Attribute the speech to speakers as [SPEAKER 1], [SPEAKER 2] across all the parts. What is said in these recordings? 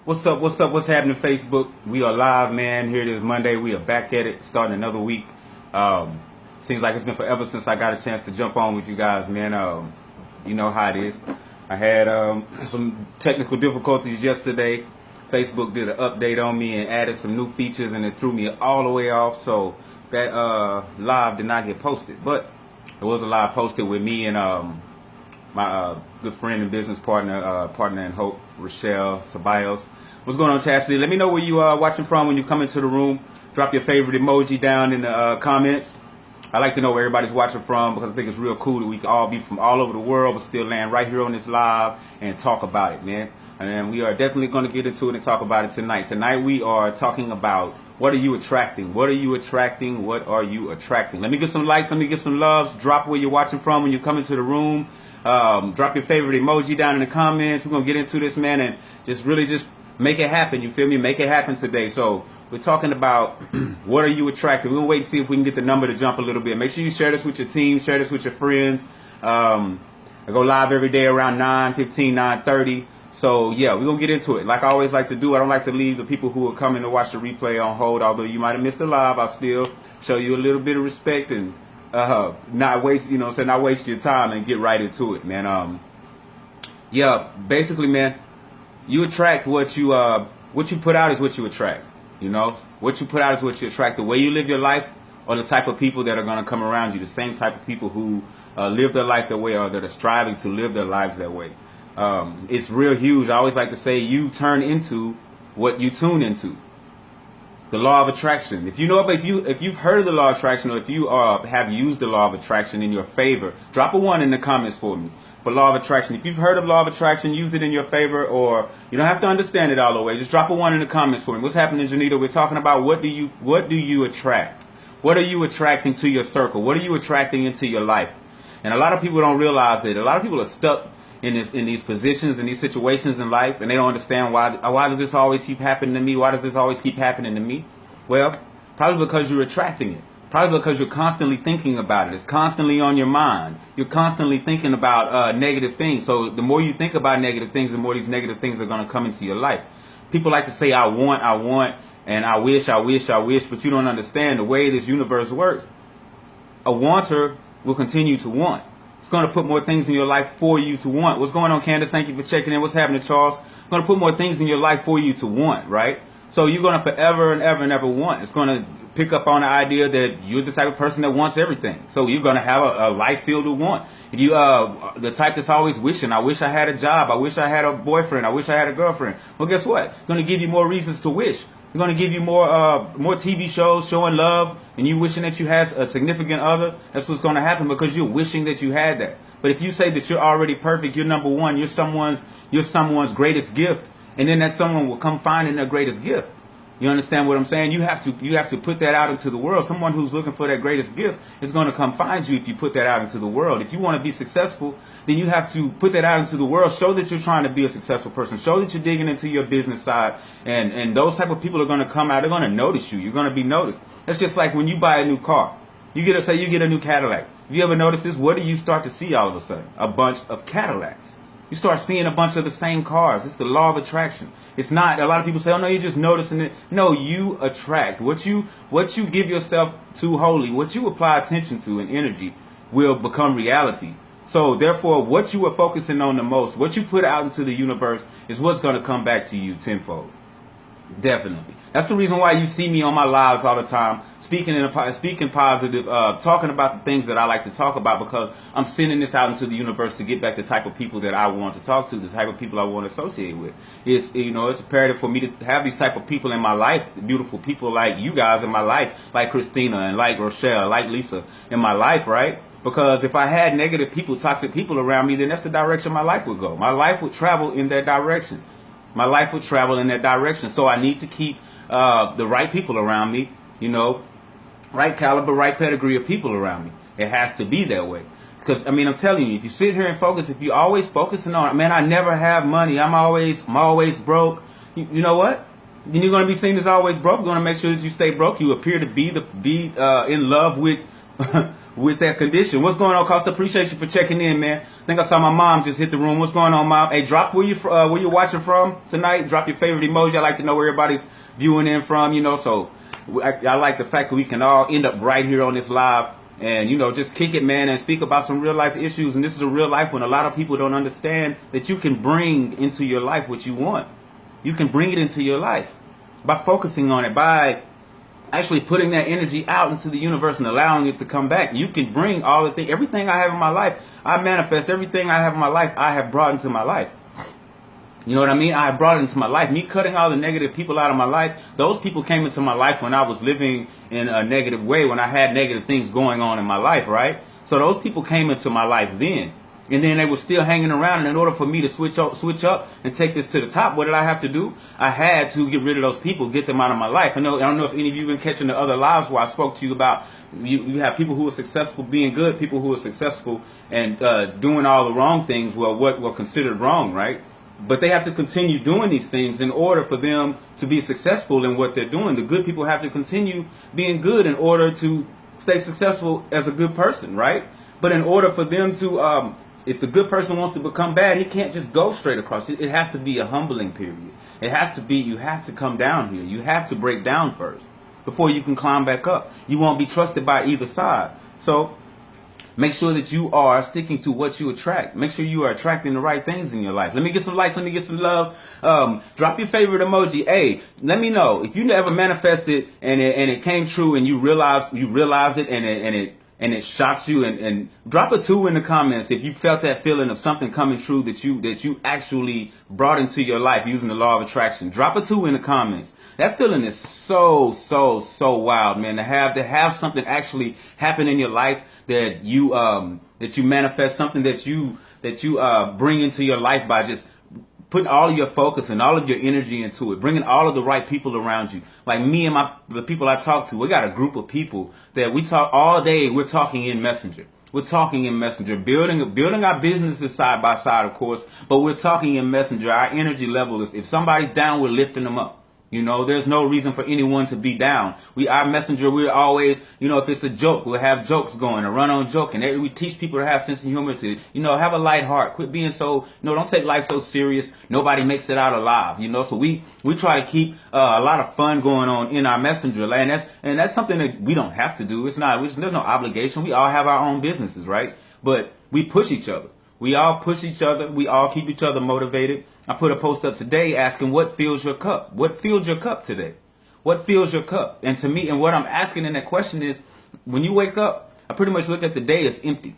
[SPEAKER 1] What's up? What's up? What's happening, Facebook? We are live, man. Here it is, Monday. We are back at it, starting another week. Seems like it's been forever since I got a chance to jump on with you guys, man. You know how it is. I had some technical difficulties yesterday. Facebook did an update on me and added some new features, and it threw me all the way off. So that live did not get posted, but it was a live posted with me and my good friend and business partner in hope, Rochelle Ceballos. What's going on, Chastity? Let me know where you are watching from when you come into the room. Drop your favorite emoji down in the comments. I like to know where everybody's watching from because I think it's real cool that we can all be from all over the world but still land right here on this live and talk about it, man. And we are definitely going to get into it and talk about it tonight. Tonight we are talking about what are you attracting? What are you attracting? What are you attracting? Let me get some likes. Let me get some loves. Drop where you're watching from when you come into the room. Drop your favorite emoji down in the comments. We're going to get into this, man, and just make it happen. You feel me? Make it happen today. So we're talking about what are you attracting. We'll wait and see if we can get the number to jump a little bit. Make sure you share this with your team. Share this with your friends. I go live every day around 9:15, 9:30. So, yeah, we're going to get into it. Like I always like to do, I don't like to leave the people who are coming to watch the replay on hold. Although you might have missed the live, I'll still show you a little bit of respect and not waste, not waste your time and get right into it, man. Yeah, basically, man, you attract what you put out is what you attract. What you put out is what you attract. The way you live your life or the type of people that are going to come around you, the same type of people who live their life that way or that are striving to live their lives that way. It's real huge. I always like to say you turn into what you tune into. The law of attraction. If you've heard of the law of attraction, or if you have used the law of attraction in your favor, drop a 1 in the comments for me. For law of attraction, if you've heard of law of attraction, use it in your favor, or you don't have to understand it all the way. Just drop a 1 in the comments for me. What's happening, Janita? We're talking about what do you attract? What are you attracting to your circle? What are you attracting into your life? And a lot of people don't realize that. A lot of people are stuck in these positions, in these situations in life, and they don't understand why does this always keep happening to me? Why does this always keep happening to me? Well, probably because you're attracting it. Probably because you're constantly thinking about it. It's constantly on your mind. You're constantly thinking about negative things. So the more you think about negative things, the more these negative things are going to come into your life. People like to say, I want, and I wish, but you don't understand the way this universe works. A wanter will continue to want. It's going to put more things in your life for you to want. What's going on, Candace? Thank you for checking in. What's happening, Charles? It's going to put more things in your life for you to want, right? So you're going to forever and ever and ever want. It's going to pick up on the idea that you're the type of person that wants everything. So you're going to have a life filled with want. If you the type that's always wishing, I wish I had a job. I wish I had a boyfriend. I wish I had a girlfriend. Well, guess what? It's going to give you more reasons to wish. It's going to give you more TV shows showing love, and you wishing that you had a significant other. That's what's going to happen because you're wishing that you had that. But if you say that you're already perfect, you're number one, you're someone's greatest gift, and then that someone will come finding their greatest gift. You understand what I'm saying? You have to put that out into the world. Someone who's looking for that greatest gift is going to come find you if you put that out into the world. If you want to be successful, then you have to put that out into the world. Show that you're trying to be a successful person. Show that you're digging into your business side. And those type of people are going to come out. They're going to notice you. You're going to be noticed. That's just like when you buy a new car. You get a new Cadillac. Have you ever noticed this? What do you start to see all of a sudden? A bunch of Cadillacs. You start seeing a bunch of the same cars. It's the law of attraction. It's not, a lot of people say, oh no, you're just noticing it. No, you attract. What you give yourself to wholly, what you apply attention to and energy will become reality. So therefore, what you are focusing on the most, what you put out into the universe is what's going to come back to you tenfold. Definitely. That's the reason why you see me on my lives all the time, speaking positive, talking about the things that I like to talk about, because I'm sending this out into the universe to get back the type of people that I want to talk to, the type of people I want to associate with. It's imperative for me to have these type of people in my life, beautiful people like you guys in my life, like Christina and like Rochelle, like Lisa in my life, right? Because if I had negative people, toxic people around me, then that's the direction my life would go. My life would travel in that direction. My life would travel in that direction. So I need to keep the right people around me, right caliber, right pedigree of people around me. It has to be that way. Because, I'm telling you, if you sit here and focus, if you're always focusing on, man, I never have money, I'm always broke, you know what? Then you're going to be seen as always broke. You're going to make sure that you stay broke. You appear to be in love with with that condition. What's going on, Costa? Appreciate you for checking in, man. I think I saw my mom just hit the room. What's going on, Mom? Hey, drop where you watching from tonight. Drop your favorite emoji. I like to know where everybody's viewing in from, you know. So I like the fact that we can all end up right here on this live and, you know, just kick it, man, and speak about some real life issues. And this is a real life when a lot of people don't understand that you can bring into your life what you want. You can bring it into your life by focusing on it, by actually putting that energy out into the universe and allowing it to come back. You can bring all the things, everything I have in my life. I manifest everything I have in my life. I have brought into my life. You know what I mean? I brought it into my life. Me cutting all the negative people out of my life, those people came into my life when I was living in a negative way, when I had negative things going on in my life, right? So those people came into my life then. And then they were still hanging around. And in order for me to switch up and take this to the top, what did I have to do? I had to get rid of those people, get them out of my life. I don't know if any of you have been catching the other lives where I spoke to you about you have people who are successful being good, people who are successful and doing all the wrong things, well, what were considered wrong, right? But they have to continue doing these things in order for them to be successful in what they're doing. The good people have to continue being good in order to stay successful as a good person, right? But in order for them to, if the good person wants to become bad, he can't just go straight across. It has to be a humbling period. It has to be, you have to come down here. You have to break down first before you can climb back up. You won't be trusted by either side. So make sure that you are sticking to what you attract. Make sure you are attracting the right things in your life. Let me get some likes. Let me get some loves. Drop your favorite emoji. Hey, let me know if you never manifested and it came true and you realized it and it shocked you. And drop a 2 in the comments if you felt that feeling of something coming true that you actually brought into your life using the law of attraction. Drop a 2 in the comments. That feeling is so wild, man. To have something actually happen in your life that you manifest, something that you bring into your life by just putting all of your focus and all of your energy into it, bringing all of the right people around you. Like me and the people I talk to, we got a group of people that we talk all day. We're talking in Messenger. We're talking in Messenger, building our businesses side by side, of course, but we're talking in Messenger. Our energy level is, if somebody's down, we're lifting them up. You know, there's no reason for anyone to be down. Our Messenger, we're always, you know, if it's a joke, we'll have jokes going, a run on joke. And we teach people to have sense of humor, to, you know, have a light heart. Quit being so, you know, don't take life so serious. Nobody makes it out alive, you know. So we try to keep a lot of fun going on in our Messenger. And that's something that we don't have to do. There's no obligation. We all have our own businesses, right? But we push each other. We all push each other. We all keep each other motivated. I put a post up today asking, what fills your cup? What filled your cup today? What fills your cup? And to me, and what I'm asking in that question is, when you wake up, I pretty much look at the day as empty.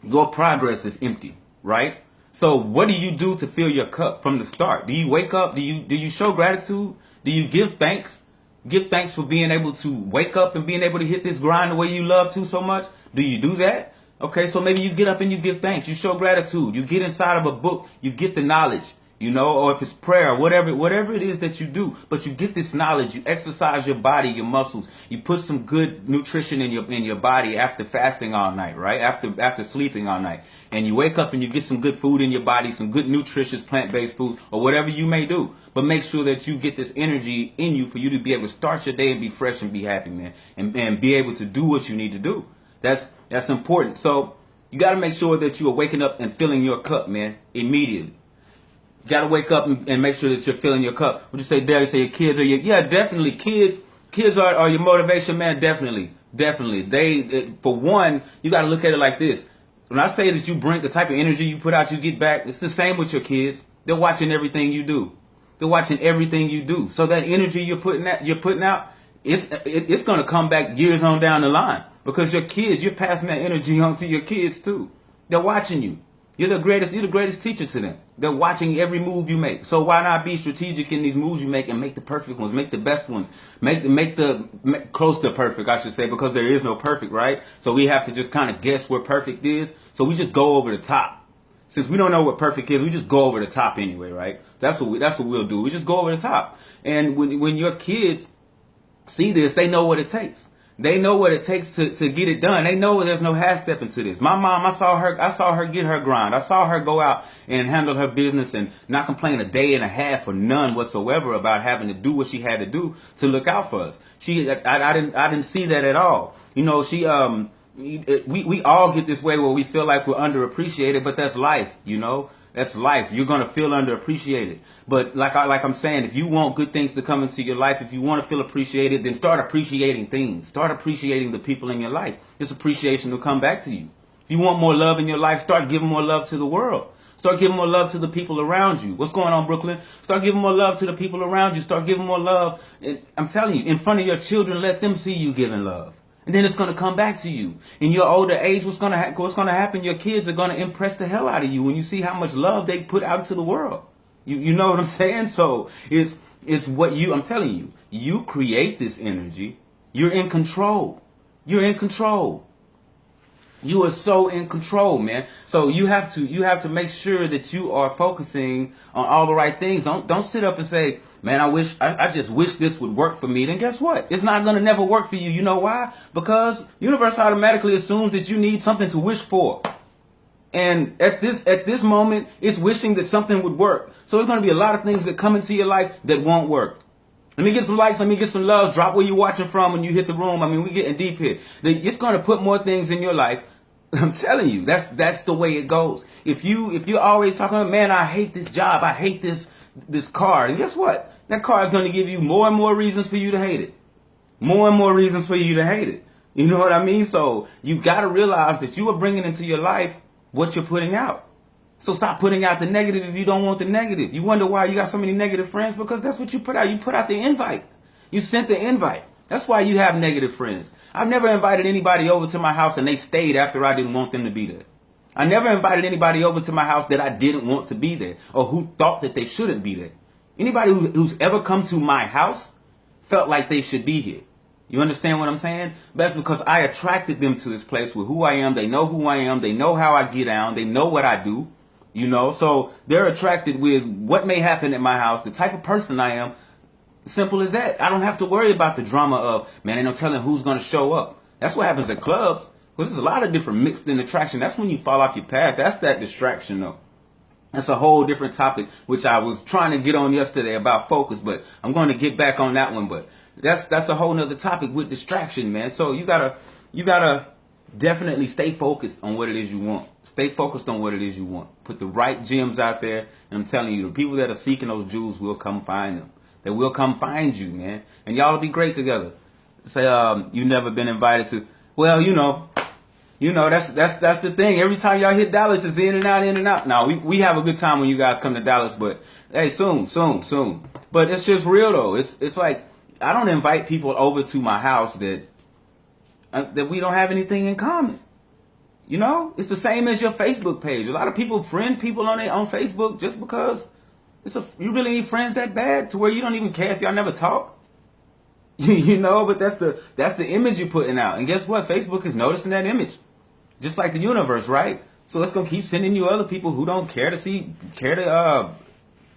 [SPEAKER 1] Your progress is empty, right? So what do you do to fill your cup from the start? Do you wake up? Do you show gratitude? Do you give thanks? Give thanks for being able to wake up and being able to hit this grind the way you love to so much? Do you do that? Okay, so maybe you get up and you give thanks. You show gratitude. You get inside of a book. You get the knowledge, you know, or if it's prayer, whatever it is that you do. But you get this knowledge. You exercise your body, your muscles. You put some good nutrition in your body after fasting all night, right? After sleeping all night. And you wake up and you get some good food in your body, some good nutritious plant-based foods, or whatever you may do. But make sure that you get this energy in you for you to be able to start your day and be fresh and be happy, man. And be able to do what you need to do. That's important. So you got to make sure that you are waking up and filling your cup, man, immediately. You got to wake up and make sure that you're filling your cup. Would you say, Dad, you say your kids are yeah, definitely. Kids are your motivation, man. Definitely. For one, you got to look at it like this. When I say that you bring the type of energy you put out, you get back, it's the same with your kids. They're watching everything you do. They're watching everything you do. So that energy you're putting out, it's going to come back years on down the line. Because your kids, you're passing that energy on to your kids too. They're watching you. You're the greatest teacher to them. They're watching every move you make. So why not be strategic in these moves you make and make the perfect ones, make the best ones, make close to perfect, I should say, because there is no perfect, right? So we have to just kind of guess where perfect is. So we just go over the top. Since we don't know what perfect is, we just go over the top anyway, right? That's what we'll do. We just go over the top. And when your kids see this, they know what it takes. They know what it takes to get it done. They know there's no half stepping to this. My mom, I saw her get her grind. I saw her go out and handle her business and not complain a day and a half or none whatsoever about having to do what she had to do to look out for us. I didn't see that at all. You know, We all get this way where we feel like we're underappreciated, but that's life, you know. That's life. You're gonna feel underappreciated, but like I'm saying, if you want good things to come into your life, if you want to feel appreciated, then start appreciating things. Start appreciating the people in your life. This appreciation will come back to you. If you want more love in your life, start giving more love to the world. Start giving more love to the people around you. What's going on, Brooklyn? Start giving more love to the people around you. Start giving more love. And I'm telling you, in front of your children, let them see you giving love. And then it's going to come back to you. In your older age, what's going to happen? Your kids are going to impress the hell out of you when you see how much love they put out into the world. You know what I'm saying? So it's what I'm telling you. You create this energy. You're in control. You're in control. You are so in control, man. So you have to make sure that you are focusing on all the right things. Don't sit up and say, man, I just wish this would work for me. Then guess what? It's not gonna never work for you. You know why? Because universe automatically assumes that you need something to wish for. And at this moment, it's wishing that something would work. So there's gonna be a lot of things that come into your life that won't work. Let me get some likes. Let me get some loves. Drop where you're watching from when you hit the room. I mean, we getting deep here. It's going to put more things in your life. I'm telling you, that's the way it goes. If you're always talking about, man, I hate this job. I hate this car. And guess what? That car is going to give you more and more reasons for you to hate it. More and more reasons for you to hate it. You know what I mean? So you got to realize that you are bringing into your life what you're putting out. So stop putting out the negative if you don't want the negative. You wonder why you got so many negative friends? Because that's what you put out. You put out the invite. You sent the invite. That's why you have negative friends. I've never invited anybody over to my house and they stayed after I didn't want them to be there. I never invited anybody over to my house that I didn't want to be there or who thought that they shouldn't be there. Anybody who's ever come to my house felt like they should be here. You understand what I'm saying? That's because I attracted them to this place with who I am. They know who I am. They know how I get down. They know what I do. You know, so they're attracted with what may happen at my house, the type of person I am. Simple as that. I don't have to worry about the drama of, man, ain't no telling who's going to show up. That's what happens at clubs. Because there's a lot of different mixed in attraction. That's when you fall off your path. That's that distraction, though. That's a whole different topic, which I was trying to get on yesterday about focus, but I'm going to get back on that one. But that's a whole nother topic with distraction, man. So you gotta definitely stay focused on what it is you want. Stay focused on what it is you want. Put the right gems out there. And I'm telling you, the people that are seeking those jewels will come find them. They will come find you, man. And y'all will be great together. Say, you never been invited to. Well, you know, that's the thing. Every time y'all hit Dallas, it's in and out, in and out. Now, we have a good time when you guys come to Dallas, but hey, soon. But it's just real, though. It's like, I don't invite people over to my house that we don't have anything in common. You know, it's the same as your Facebook page. A lot of people friend people on Facebook just because you really need friends that bad to where you don't even care if y'all never talk. You know, but that's the image you're putting out. And guess what? Facebook is noticing that image. Just like the universe, right? So it's gonna keep sending you other people who don't care to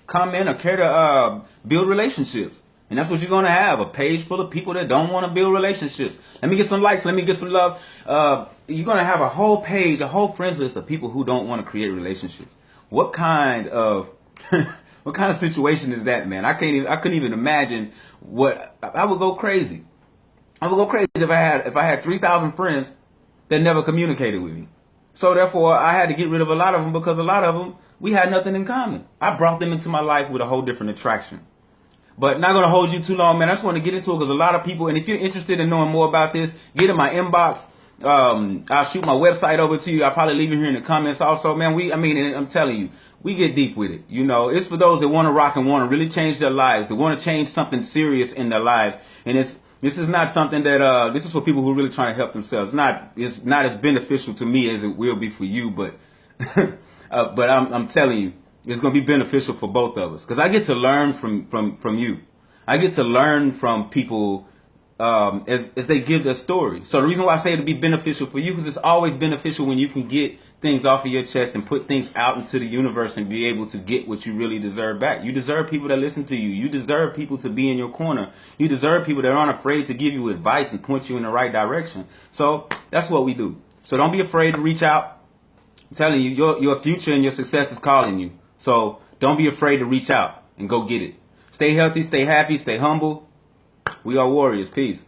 [SPEAKER 1] comment or care to build relationships. And that's what you're going to have, a page full of people that don't want to build relationships. Let me get some likes. Let me get some loves. You're going to have a whole page, a whole friends list of people who don't want to create relationships. What kind of situation is that, man? I couldn't even imagine I would go crazy. I would go crazy if I had 3,000 friends that never communicated with me. So therefore, I had to get rid of a lot of them because a lot of them, we had nothing in common. I brought them into my life with a whole different attraction. But not going to hold you too long, man. I just want to get into it because a lot of people, and if you're interested in knowing more about this, get in my inbox. I'll shoot my website over to you. I'll probably leave it here in the comments also, man. I'm telling you, we get deep with it. You know, it's for those that want to rock and want to really change their lives, that want to change something serious in their lives. And this is not something that, this is for people who are really trying to help themselves. It's not as beneficial to me as it will be for you, but, but I'm telling you, it's going to be beneficial for both of us because I get to learn from you. I get to learn from people as they give their story. So the reason why I say it'll be beneficial for you because it's always beneficial when you can get things off of your chest and put things out into the universe and be able to get what you really deserve back. You deserve people that listen to you. You deserve people to be in your corner. You deserve people that aren't afraid to give you advice and point you in the right direction. So that's what we do. So don't be afraid to reach out. I'm telling you, your future and your success is calling you. So don't be afraid to reach out and go get it. Stay healthy, stay happy, stay humble. We are warriors. Peace.